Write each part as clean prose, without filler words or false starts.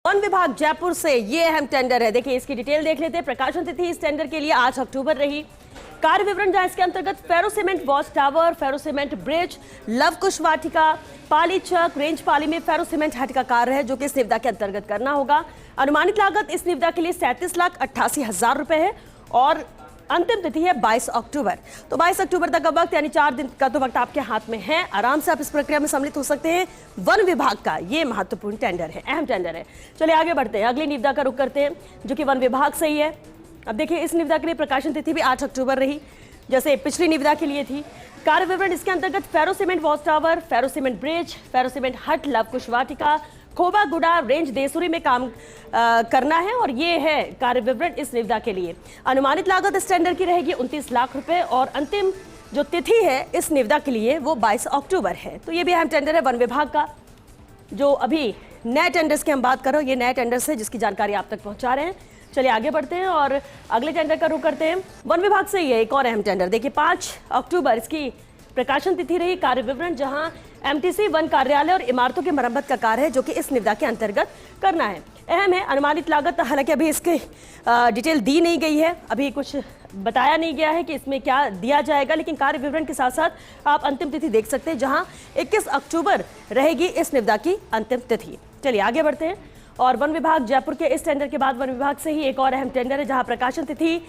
One विभाग जयपुर से ये अहम टेंडर है। देखिए इसकी डिटेल देख लेते हैं। प्रकाशन तिथि इस टेंडर के लिए 8 अक्टूबर रही। कार्य विवरण जहां इसके अंतर्गत ferro cement watch tower, ferro cement bridge, love कुश वाटिका, पाली चक, रेंज पाली में फेरो सीमेंट हट का कार्य है जो कि इस निविदा के अंतर्गत करना होगा। अनुमानित लागत इस निविदा के लिए 37,88,000 रुपए है और अंतिम तिथि है 22 अक्टूबर। तो 22 अक्टूबर तक का वक्त यानी 4 दिन का तो वक्त आपके हाथ में है। आराम से आप इस प्रक्रिया में सम्मिलित हो सकते हैं। वन विभाग का ये महत्वपूर्ण टेंडर है, अहम टेंडर है। चलिए आगे बढ़ते हैं, अगली निविदा का रुख करते हैं जो कि वन विभाग से ही है। अब देखिए इस निविदा के लिए प्रकाशन तिथि भी 8 अक्टूबर रही जैसे पिछली निविदा के लिए थी। कार्य विवरण इसके अंतर्गत ferro cement watch tower, ferro cement bridge, ferro cement हट, लव कुश वाटिका, खोबा गुड़ा, रेंज देसुरी में काम करना है और ये है कार्य विवरण इस निविदा के लिए। अनुमानित लागत इस टेंडर की रहेगी 29 लाख रुपए और अंतिम जो तिथि है इस निविदा के लिए वो 22 अक्टूबर है। तो ये भी अहम टेंडर है वन विभाग का। जो अभी नए टेंडर्स की हम बात कर रहे हो, ये नए टेंडर्स है जिसकी जानकारी आप तक पहुंचा रहे हैं। चलिए आगे बढ़ते हैं और अगले टेंडर का रुख करते हैं। वन विभाग से ही है एक और अहम टेंडर। देखिए 5 अक्टूबर इसकी प्रकाशन तिथि रही। कार्य विवरण जहां एमटीसी वन कार्यालय और इमारतों की मरम्मत का कार्य है जो कि इस निविदा के अंतर्गत करना है। अहम है अनुमानित लागत, हालांकि अभी इसकी डिटेल दी नहीं गई है, अभी कुछ बताया नहीं गया है कि इसमें क्या दिया जाएगा, लेकिन कार्य विवरण के साथ साथ आप अंतिम तिथि देख सकते हैं जहां 21 अक्टूबर रहेगी इस निविदा की अंतिम तिथि। चलिए आगे बढ़ते हैं और वन विभाग जयपुर के इस टेंडर के बाद वन विभाग से ही एक और अहम टेंडर है जहां प्रकाशन तिथि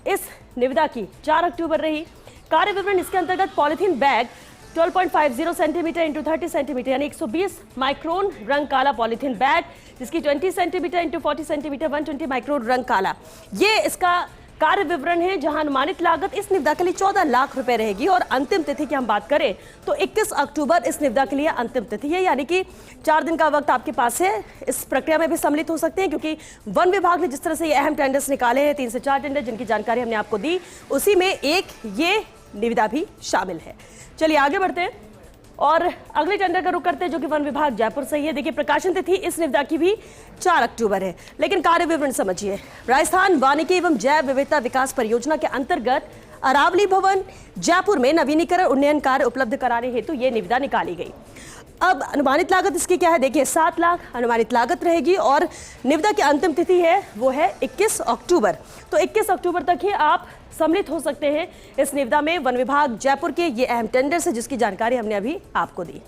इस निविदा की 4 अक्टूबर रही। कार्य विवरण इसके अंतर्गत polythene bag 12.50 centimetre into 30 centimetre यानी 120 माइक्रोन रंग काला पॉलिथीन बैग, जिसकी 20 सेंटीमीटर इंटू 40 सेंटीमीटर 120 माइक्रोन रंग काला, ये इसका कार्य विवरण है जहां अनुमानित लागत इस निविदा के लिए 14 लाख रुपए रहेगी और अंतिम तिथि की हम बात करें तो 21 अक्टूबर इस निविदा के लिए अंतिम तिथि है, यानी कि 4 दिन का वक्त आपके पास है। इस प्रक्रिया में भी सम्मिलित हो सकते हैं क्योंकि वन विभाग ने जिस तरह से ये अहम टेंडर्स निकाले हैं, 3 से 4 टेंडर जिनकी जानकारी हमने आपको दी, उसी में एक ये निविदा भी शामिल है। चलिए आगे बढ़ते हैं और अगले टेंडर का रुख करते हैं जो कि वन विभाग जयपुर से ही है। देखिए प्रकाशन तिथि इस निविदा की भी 4 अक्टूबर है, लेकिन कार्य विवरण समझिए। राजस्थान वानिकी एवं जैव विविधता विकास परियोजना के अंतर्गत अरावली भवन जयपुर में नवीनीकरण उन्नयन कार्य उपलब्ध कराने हेतु ये निविदा निकाली गई। अब अनुमानित लागत इसकी क्या है, देखिए 7 लाख अनुमानित लागत रहेगी और निविदा की अंतिम तिथि है वो है 21 अक्टूबर। तो 21 अक्टूबर तक ही आप सम्मिलित हो सकते हैं इस निविदा में। वन विभाग जयपुर के ये अहम टेंडर्स है जिसकी जानकारी हमने अभी आपको दी।